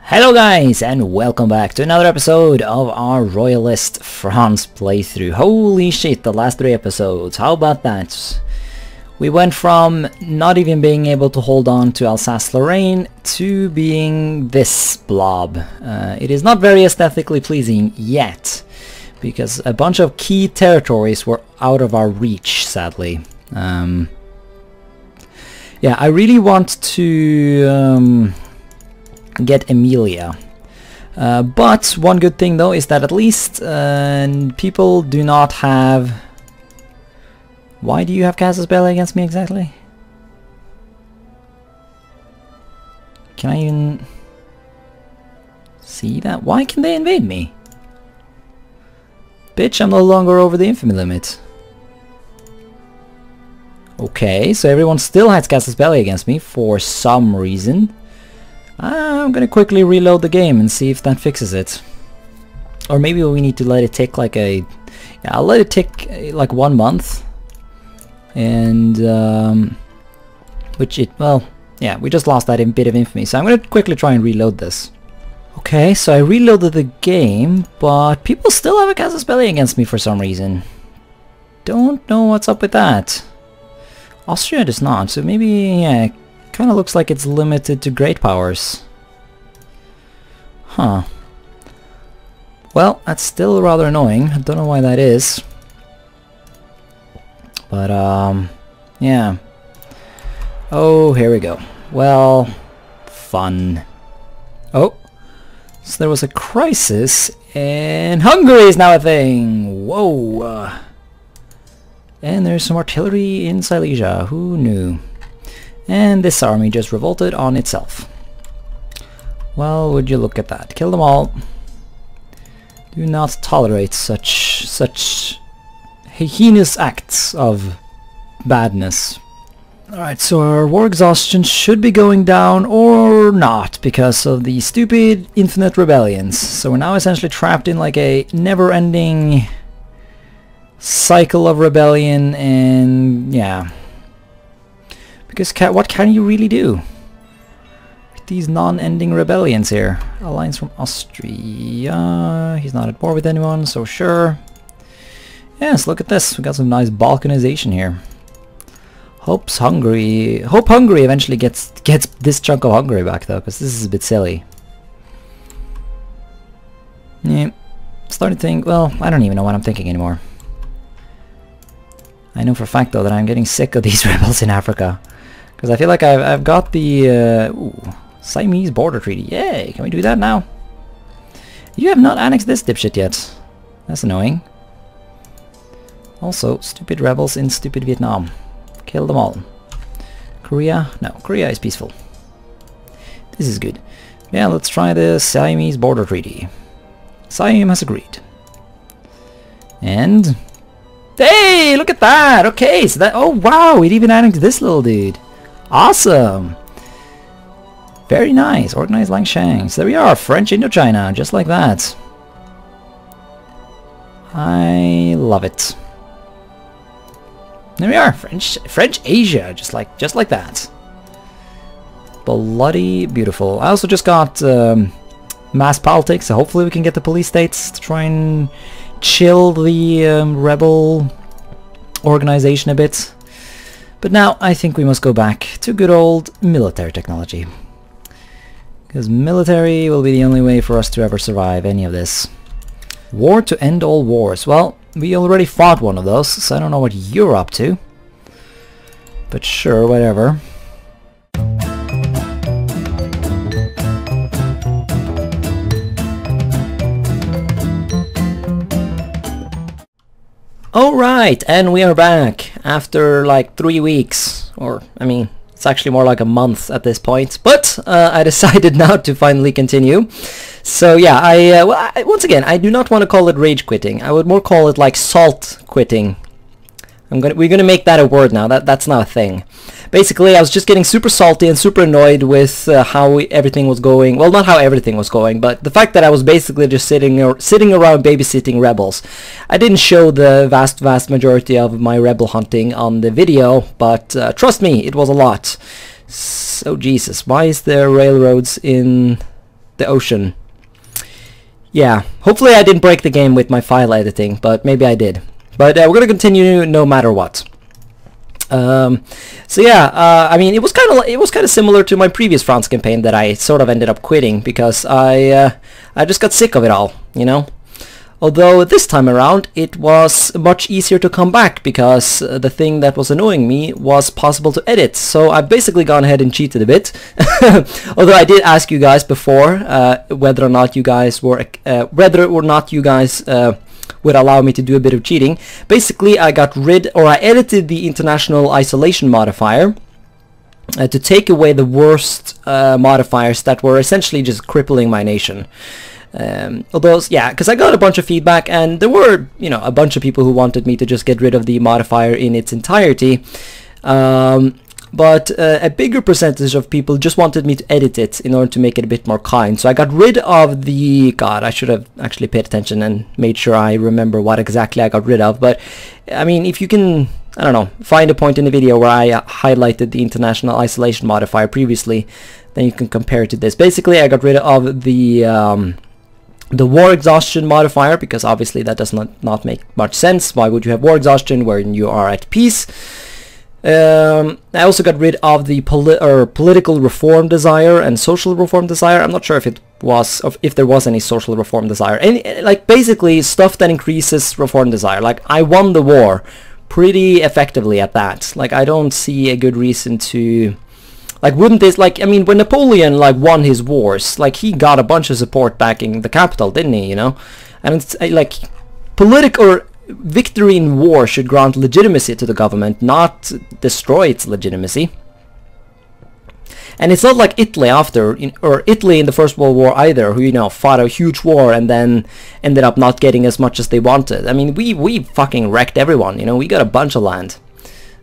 Hello guys, and welcome back to another episode of our Royalist France playthrough. Holy shit, the last 3 episodes, how about that? We went from not even being able to hold on to Alsace-Lorraine to being this blob. It is not very aesthetically pleasing yet, because a bunch of key territories were out of our reach, sadly. Yeah, I really want to get Emilia, but one good thing though is that at least people do not have... Why do you have Casus Belli against me exactly? Can I even see that? Why can they invade me? Bitch, I'm no longer over the infamy limit. Okay, so everyone still has Casus Belli against me for some reason. I'm gonna quickly reload the game and see if that fixes it. Or maybe we need to let it tick like a... Yeah, I'll let it tick like 1 month. And... which it... Well, yeah, we just lost that bit of infamy. So I'm gonna quickly try and reload this. Okay, so I reloaded the game, but people still have a Casus Belli against me for some reason. Don't know what's up with that. Austria does not, so maybe, yeah... Kind of looks like it's limited to great powers. Huh. Well, that's still rather annoying. I don't know why that is. But, yeah. Oh, here we go. Well, fun. Oh, so there was a crisis, and Hungary is now a thing! Whoa! And there's some artillery in Silesia. Who knew? And this army just revolted on itself. Well, would you look at that. Kill them all. Do not tolerate such heinous acts of badness. Alright, so our war exhaustion should be going down or not because of the stupid infinite rebellions. So we're now essentially trapped in like a never-ending cycle of rebellion, and yeah. Because what can you really do with these non-ending rebellions here? Alliance from Austria. He's not at war with anyone, so sure. Yes, look at this. We got some nice balkanization here. Hope Hungary eventually gets this chunk of Hungary back though, because this is a bit silly. Yeah, starting to think. Well, I don't even know what I'm thinking anymore. I know for a fact though that I'm getting sick of these rebels in Africa. Because I feel like I've got the Siamese border treaty. Yay! Can we do that now? You have not annexed this dipshit yet. That's annoying. Also, stupid rebels in stupid Vietnam. Kill them all. Korea? No, Korea is peaceful. This is good. Yeah, let's try the Siamese border treaty. Siam has agreed. And... Hey! Look at that! Okay, so that... Oh wow! We'd even annexed this little dude. Awesome! Very nice. Organized Langshan. So there we are. French Indochina. Just like that. I love it. There we are. French Asia. Just like that. Bloody beautiful. I also just got mass politics. So hopefully we can get the police states to try and chill the rebel organization a bit. But now I think we must go back to good old military technology. Because military will be the only way for us to ever survive any of this. War to end all wars. Well, we already fought one of those, so I don't know what you're up to. But sure, whatever. Alright, and we are back after like 3 weeks, or I mean, it's actually more like a month at this point, but I decided now to finally continue. So yeah, once again, I do not want to call it rage quitting. I would more call it like salt quitting. We're gonna make that a word now. That's not a thing. Basically, I was just getting super salty and super annoyed with how everything was going. Well, not how everything was going, but the fact that I was basically just sitting around babysitting rebels. I didn't show the vast majority of my rebel hunting on the video, but trust me, it was a lot. So Jesus, why is there railroads in the ocean. Yeah, hopefully I didn't break the game with my file editing, but maybe I did. But we're gonna continue no matter what. So yeah, I mean, it was kind of similar to my previous France campaign that I sort of ended up quitting because I just got sick of it all, you know. Although this time around it was much easier to come back because the thing that was annoying me was possible to edit. So I've basically gone ahead and cheated a bit. Although I did ask you guys before whether or not you guys would allow me to do a bit of cheating. Basically, I edited the international isolation modifier to take away the worst modifiers that were essentially just crippling my nation. Although, yeah, because I got a bunch of feedback, and there were, you know, a bunch of people who wanted me to just get rid of the modifier in its entirety. But a bigger percentage of people just wanted me to edit it in order to make it a bit more kind. So I got rid of the... God, I should have actually paid attention and made sure I remember what exactly I got rid of. But, I mean, if you can, I don't know, find a point in the video where I highlighted the international isolation modifier previously, then you can compare it to this. Basically, I got rid of the war exhaustion modifier, because obviously that does not make much sense. Why would you have war exhaustion when you are at peace? I also got rid of the political reform desire and social reform desire. I'm not sure if there was any social reform desire. Like basically stuff that increases reform desire. Like I won the war pretty effectively at that. Like I don't see a good reason to... Like, wouldn't this, like, I mean, when Napoleon, like, won his wars, like, he got a bunch of support backing the capital, didn't he, you know? And it's, like, victory in war should grant legitimacy to the government, not destroy its legitimacy. And it's not like Italy or Italy in the First World War either, who, you know, fought a huge war and then ended up not getting as much as they wanted. I mean, we fucking wrecked everyone, you know, we got a bunch of land.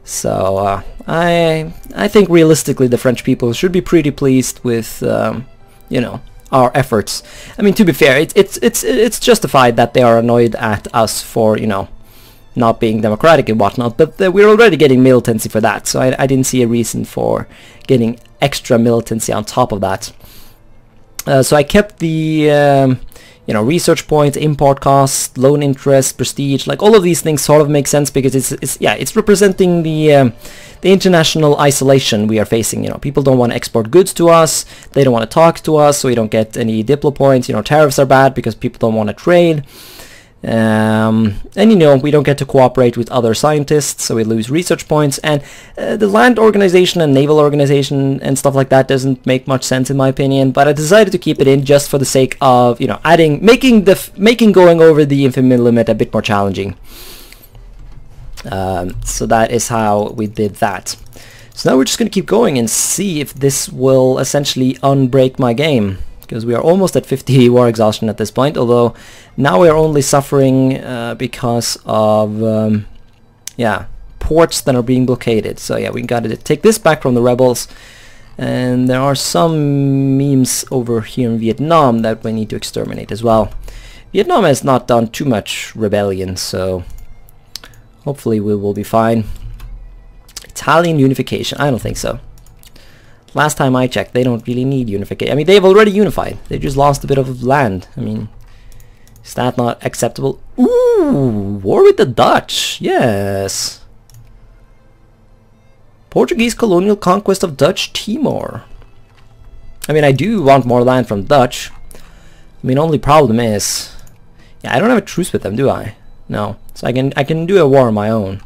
So I think realistically the French people should be pretty pleased with you know, our efforts. I mean, to be fair, it's justified that they are annoyed at us for, you know, not being democratic and whatnot, but we're already getting militancy for that, so I didn't see a reason for getting extra militancy on top of that. So I kept the you know, research points, import costs, loan interest, prestige, like all of these things sort of make sense because it's representing the international isolation we are facing. You know, people don't want to export goods to us, they don't want to talk to us, so we don't get any diplo points. You know, tariffs are bad because people don't want to trade. And you know, we don't get to cooperate with other scientists, so we lose research points, and the land organization and naval organization and stuff like that doesn't make much sense in my opinion, but I decided to keep it in just for the sake of, you know, making going over the infamy limit a bit more challenging. So that is how we did that. So now we're just going to keep going and see if this will essentially unbreak my game, because we are almost at 50 war exhaustion at this point, although now we are only suffering because of yeah, ports that are being blockaded. So yeah, we got to take this back from the rebels, and there are some memes over here in Vietnam that we need to exterminate as well. Vietnam has not done too much rebellion, so hopefully we will be fine. Italian unification, I don't think so. Last time I checked, they don't really need unification. I mean, they've already unified. They just lost a bit of land. I mean, is that not acceptable? Ooh, war with the Dutch. Yes. Portuguese colonial conquest of Dutch Timor. I mean, I do want more land from Dutch. I mean, only problem is, yeah, I don't have a truce with them, do I? No. So I can do a war on my own.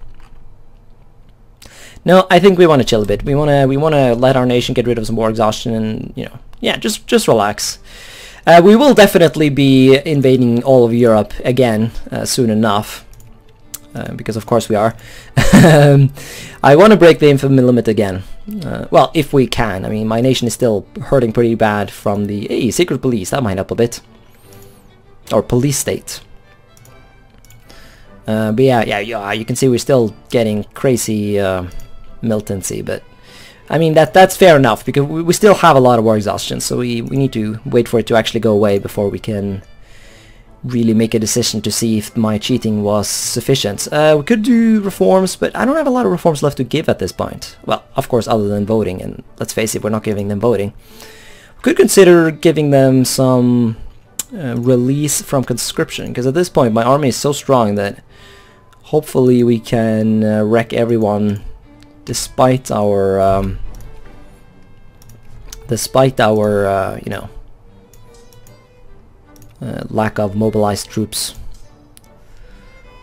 No, I think we want to chill a bit. We want to let our nation get rid of some war exhaustion, and, you know, yeah, just relax. We will definitely be invading all of Europe again soon enough, because of course we are. I want to break the infamy limit again. Well, if we can. I mean, my nation is still hurting pretty bad from the secret police. That might help a bit, or police state. But yeah, you can see we're still getting crazy militancy, but I mean that's fair enough because we still have a lot of war exhaustion, so we need to wait for it to actually go away before we can really make a decision to see if my cheating was sufficient. We could do reforms, but I don't have a lot of reforms left to give at this point. Well, of course, other than voting, and let's face it, we're not giving them voting. Could consider giving them some release from conscription, because at this point my army is so strong that hopefully we can wreck everyone despite our you know, lack of mobilized troops.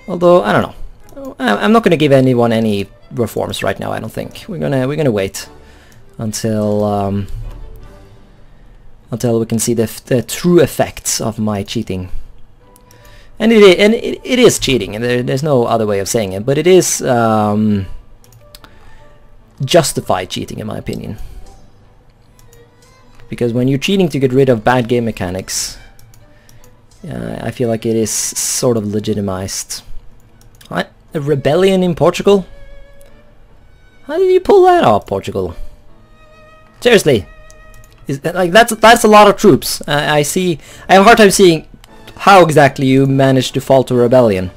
Although I don't know, I'm not going to give anyone any reforms right now. I don't think we're gonna wait until we can see the true effects of my cheating. And it is cheating, and there's no other way of saying it, but it is justified cheating in my opinion. Because when you're cheating to get rid of bad game mechanics, I feel like it is sort of legitimized. What? A rebellion in Portugal? How did you pull that off, Portugal? Seriously, like that's a lot of troops. I have a hard time seeing how exactly you managed to fall to rebellion.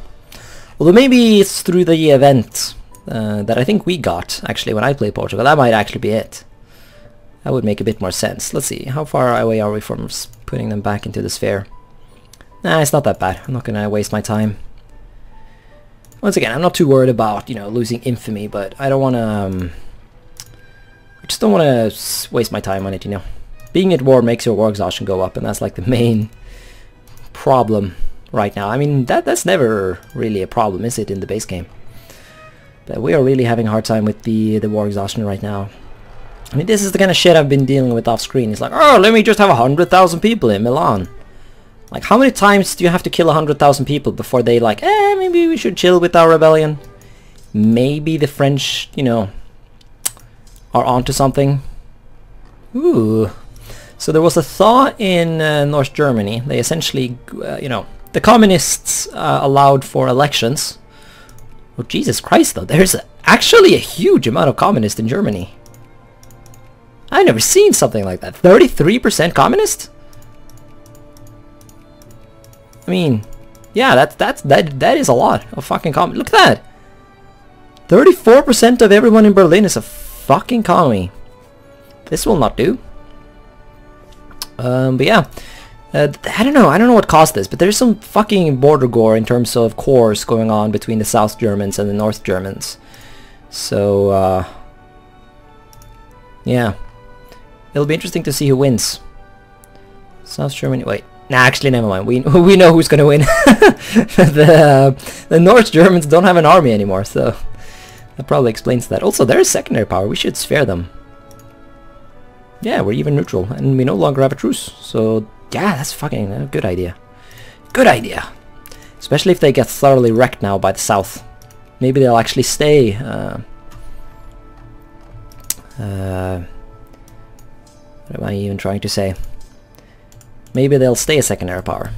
Although maybe it's through the event that I think we got actually when I played Portugal. That might actually be it. That would make a bit more sense. Let's see, how far away are we from putting them back into the sphere? Nah, it's not that bad. I'm not gonna waste my time. Once again, I'm not too worried about, you know, losing infamy, but I don't wanna I just don't wanna waste my time on it, you know. Being at war makes your war exhaustion go up, and that's like the main problem right now. I mean, that's never really a problem, is it, in the base game? But we are really having a hard time with the war exhaustion right now. I mean, this is the kind of shit I've been dealing with off screen. It's like, oh, let me just have 100,000 people in Milan. Like, how many times do you have to kill 100,000 people before they like, maybe we should chill with our rebellion? Maybe the French, you know, are onto something. Ooh. So there was a thaw in North Germany. They essentially, you know, the communists allowed for elections. Oh, Jesus Christ, though. There's actually a huge amount of communists in Germany. I've never seen something like that. 33% communist? I mean, yeah, that is a lot of fucking communist. Look at that. 34% of everyone in Berlin is a fucking commie. This will not do. But yeah, I don't know what caused this, but there's some fucking border gore in terms of cores going on between the South Germans and the North Germans. So, yeah. It'll be interesting to see who wins. South Germany, wait. Nah, actually, never mind. We know who's gonna win. The North Germans don't have an army anymore, so that probably explains that. Also, they're a secondary power. We should spare them. Yeah, we're even neutral, and we no longer have a truce. So, yeah, that's fucking a good idea. Good idea. Especially if they get thoroughly wrecked now by the South. Maybe they'll actually stay. What am I even trying to say? Maybe they'll stay a secondary power.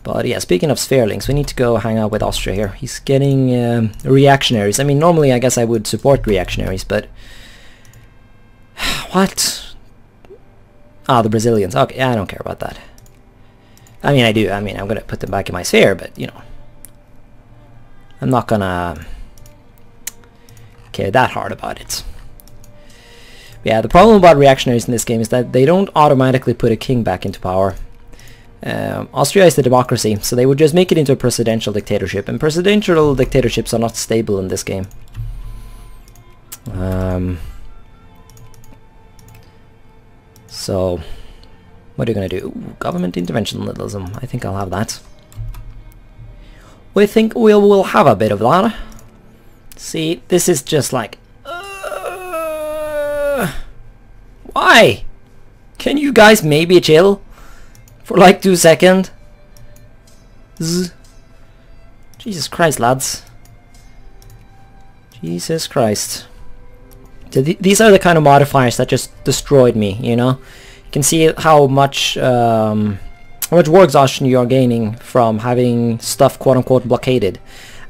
But yeah, speaking of spherelings, we need to go hang out with Austria here. He's getting reactionaries. I mean, normally I guess I would support reactionaries, but... What? Ah, the Brazilians. Okay, I don't care about that. I mean, I do. I mean, I'm gonna put them back in my sphere, but, you know... I'm not gonna... care that hard about it. Yeah, the problem about reactionaries in this game is that they don't automatically put a king back into power. Austria is the democracy, so they would just make it into a presidential dictatorship, and presidential dictatorships are not stable in this game. So, what are you gonna do? Ooh, government interventionism. I think I'll have that. We think we'll have a bit of that. See, this is just like... Why? Can you guys maybe chill? For like 2 seconds? Jesus Christ, lads. Jesus Christ. These are the kind of modifiers that just destroyed me, you know? You can see how much war exhaustion you are gaining from having stuff quote-unquote blockaded.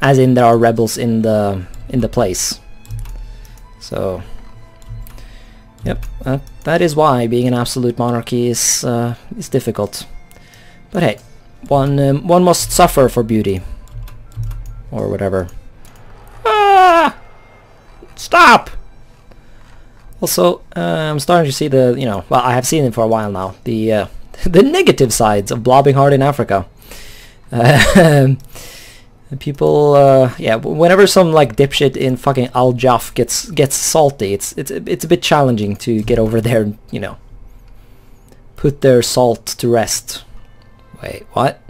As in there are rebels in the place. So... Yep, that is why being an absolute monarchy is difficult. But hey, one must suffer for beauty, or whatever. Ah! Stop! Also, I'm starting to see the, well, I have seen it for a while now, the the negative sides of blobbing hard in Africa. People, yeah, whenever some like dipshit in fucking Al Jaff gets salty, it's a bit challenging to get over there and, put their salt to rest. Wait, what?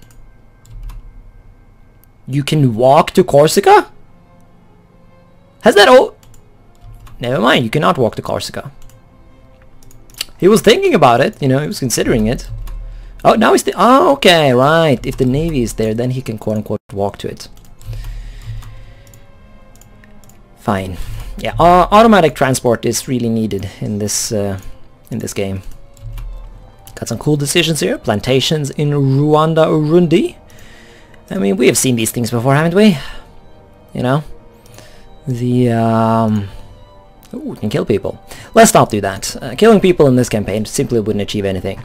You can walk to Corsica? Has that all? Never mind, you cannot walk to Corsica. He was thinking about it, he was considering it. Oh, now he's oh, okay, right. If the navy is there, then he can quote-unquote walk to it. Fine. Yeah, automatic transport is really needed in this game. Got some cool decisions here. Plantations in Rwanda, Urundi. I mean, we have seen these things before, haven't we? The ooh, we can kill people. Let's not do that. Killing people in this campaign simply wouldn't achieve anything.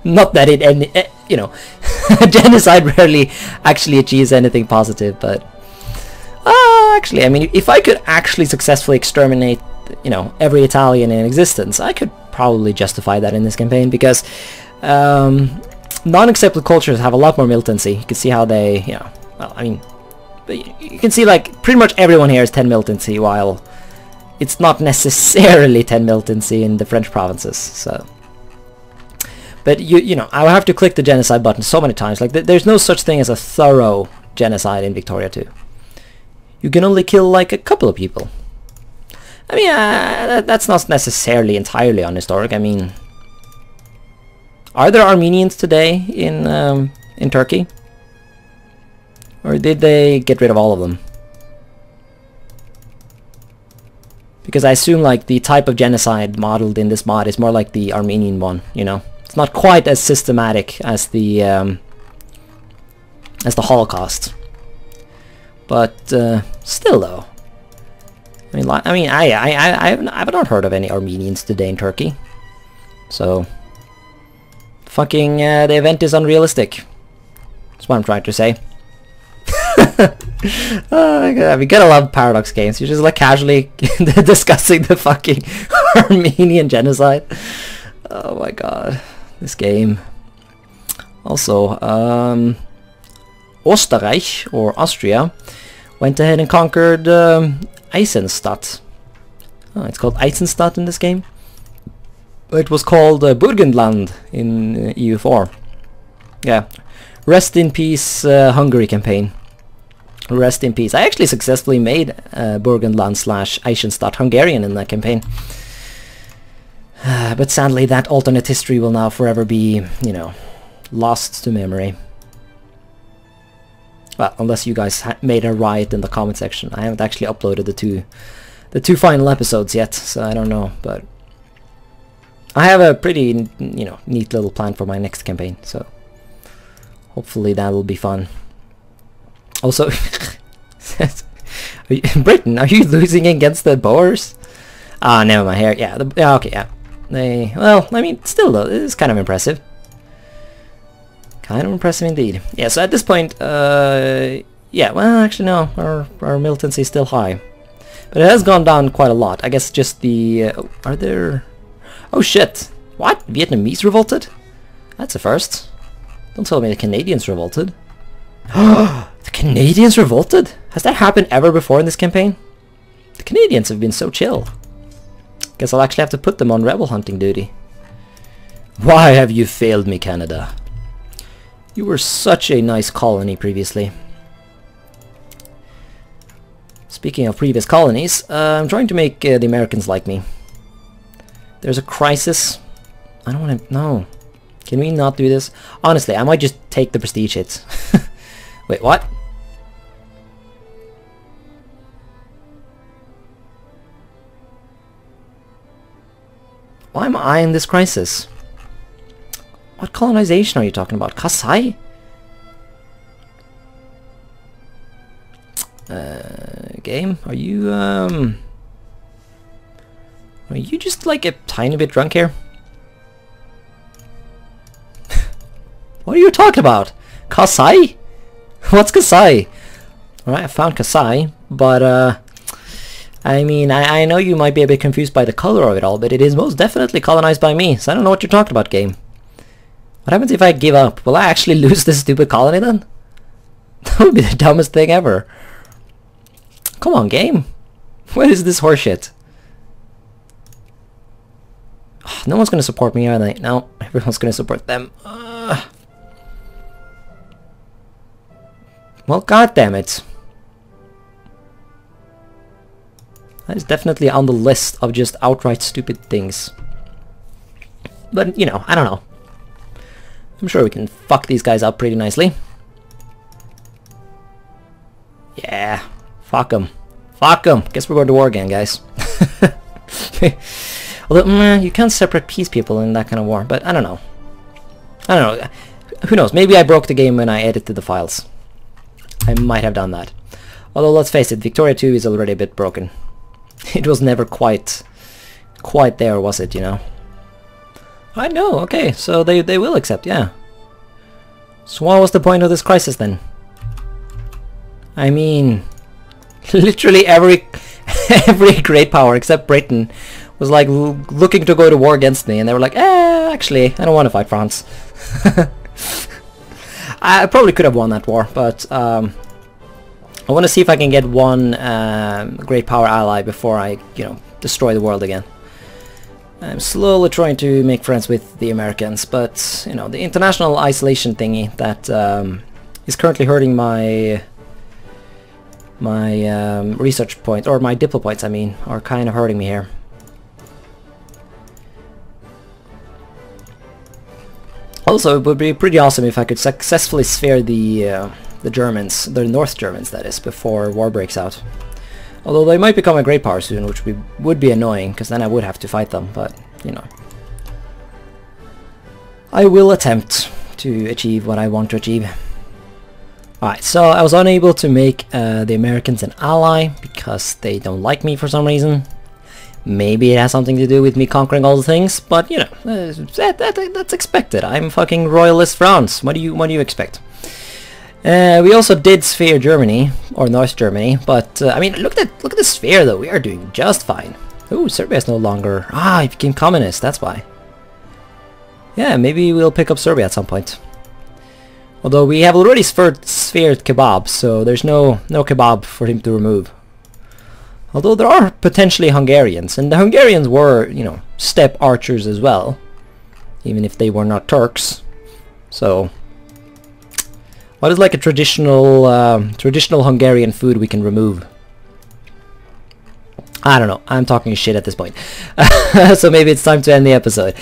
Not that it, genocide rarely actually achieves anything positive, but actually, I mean, if I could actually successfully exterminate, every Italian in existence, I could probably justify that in this campaign, because non-accepted cultures have a lot more militancy. You can see how they, well, I mean, you can see like pretty much everyone here is 10 militancy, while it's not necessarily 10 militancy in the French provinces. So, but I would have to click the genocide button so many times. Like there's no such thing as a thorough genocide in Victoria 2. You can only kill like a couple of people. I mean, that's not necessarily entirely unhistoric. I mean, are there Armenians today in Turkey, or did they get rid of all of them? Because I assume like the type of genocide modeled in this mod is more like the Armenian one. It's not quite as systematic as the Holocaust. But still, though, I've not heard of any Armenians today in Turkey. So, fucking the event is unrealistic. That's what I'm trying to say. We gotta love Paradox games. You're just like casually discussing the fucking Armenian genocide. Oh my god, this game. Also, Österreich, or Austria, went ahead and conquered Eisenstadt. Oh, it's called Eisenstadt in this game. It was called Burgenland in EU4. Yeah. Rest in peace, Hungary campaign. Rest in peace. I actually successfully made Burgenland / Eisenstadt Hungarian in that campaign. But sadly, that alternate history will now forever be, lost to memory. Well, unless you guys made a riot in the comment section. I haven't actually uploaded the two final episodes yet, so I don't know. But I have a pretty, neat little plan for my next campaign. So hopefully that will be fun. Also, Britain, are you losing against the Boers? Ah, never mind. Here, yeah, okay, yeah. Well, I mean, still though, it is kind of impressive. Kind of impressive indeed. Yeah, so at this point, yeah, well, actually no, our militancy is still high. But it has gone down quite a lot. I guess just the, are there... Oh shit! What? Vietnamese revolted? That's a first. Don't tell me the Canadians revolted. The Canadians revolted? Has that happened ever before in this campaign? The Canadians have been so chill. Guess I'll actually have to put them on rebel hunting duty. Why have you failed me, Canada? You were such a nice colony previously. Speaking of previous colonies, I'm trying to make the Americans like me. There's a crisis. I don't want to... No. Can we not do this? Honestly, I might just take the prestige hits. Wait, what? Why am I in this crisis? What colonization are you talking about? Kasai? Game? Are you just like a tiny bit drunk here? What are you talking about? Kasai? What's Kasai? Alright, I found Kasai, but I mean, I know you might be a bit confused by the color of it all, but it is most definitely colonized by me, so I don't know what you're talking about, game. What happens if I give up? Will I actually lose this stupid colony then? That would be the dumbest thing ever. Come on, game. What is this horseshit? Oh, no one's going to support me, are they? No, everyone's going to support them. Well, goddammit. That is definitely on the list of just outright stupid things. But, you know, I don't know. I'm sure we can fuck these guys up pretty nicely. Yeah, fuck them. Fuck them. Guess we're going to war again, guys. Although, you can't separate peace people in that kind of war, but I don't know. I don't know. Who knows? Maybe I broke the game when I edited the files. I might have done that. Although, let's face it, Victoria 2 is already a bit broken. It was never quite there, was it, you know? I know, okay, so they will accept, yeah. So what was the point of this crisis then? I mean, literally every great power except Britain was like looking to go to war against me, and they were like, actually, I don't want to fight France. I probably could have won that war, but I want to see if I can get one great power ally before I, you know, destroy the world again. I'm slowly trying to make friends with the Americans, but, you know, the international isolation thingy that is currently hurting my research points, or my diplo points, I mean, are kind of hurting me here. Also, it would be pretty awesome if I could successfully sphere the Germans, the North Germans that is, before war breaks out. Although they might become a great power soon, which would be annoying, because then I would have to fight them, but, you know. I will attempt to achieve what I want to achieve. Alright, so I was unable to make the Americans an ally, because they don't like me for some reason. Maybe it has something to do with me conquering all the things, but, you know, that's expected. I'm fucking Royalist France. What do you expect? We also did sphere Germany, or North Germany, but I mean, look at the sphere though. We are doing just fine. Oh, Serbia is no longer. It became communist. That's why. Yeah, maybe we'll pick up Serbia at some point. Although we have already sphered kebab, so there's no kebab for him to remove. Although there are potentially Hungarians, and the Hungarians were, you know, steppe archers as well, even if they were not Turks. So, what is like a traditional Hungarian food we can remove? I don't know. I'm talking shit at this point. So maybe it's time to end the episode.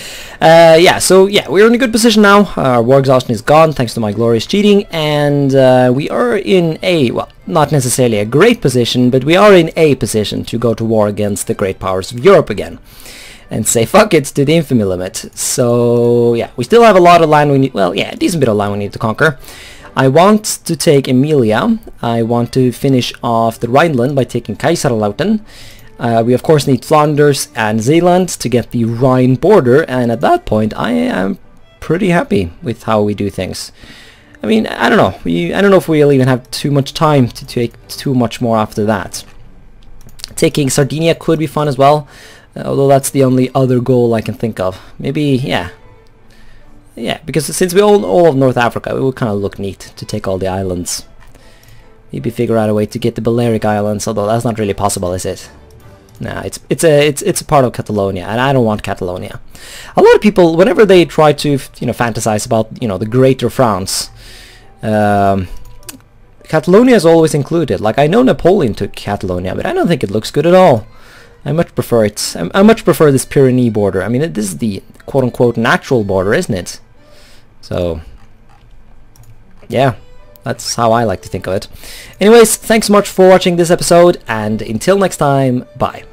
So we're in a good position now. Our war exhaustion is gone thanks to my glorious cheating, and we are in a, well, not necessarily a great position, but we are in a position to go to war against the great powers of Europe again and say fuck it to the infamy limit. So yeah, we still have a lot of land we need, well, yeah, a decent bit of land we need to conquer. I want to take Emilia. I want to finish off the Rhineland by taking Kaiserlautern. We of course need Flanders and Zeeland to get the Rhine border, and at that point I am pretty happy with how we do things. I mean, I don't know. I don't know if we'll even have too much time to take too much more after that. Taking Sardinia could be fun as well, although that's the only other goal I can think of. Maybe, yeah. Yeah, because since we own all of North Africa, it would kind of look neat to take all the islands. Maybe figure out a way to get the Balearic Islands, although that's not really possible, is it? Nah, it's a part of Catalonia, and I don't want Catalonia. A lot of people, whenever they try to, you know, fantasize about, you know, the greater France, Catalonia is always included. Like, I know Napoleon took Catalonia, but I don't think it looks good at all. I much prefer it. I much prefer this Pyrenees border. I mean, this is the quote-unquote natural border, isn't it? So, yeah. That's how I like to think of it. Anyways, thanks so much for watching this episode, and until next time, bye.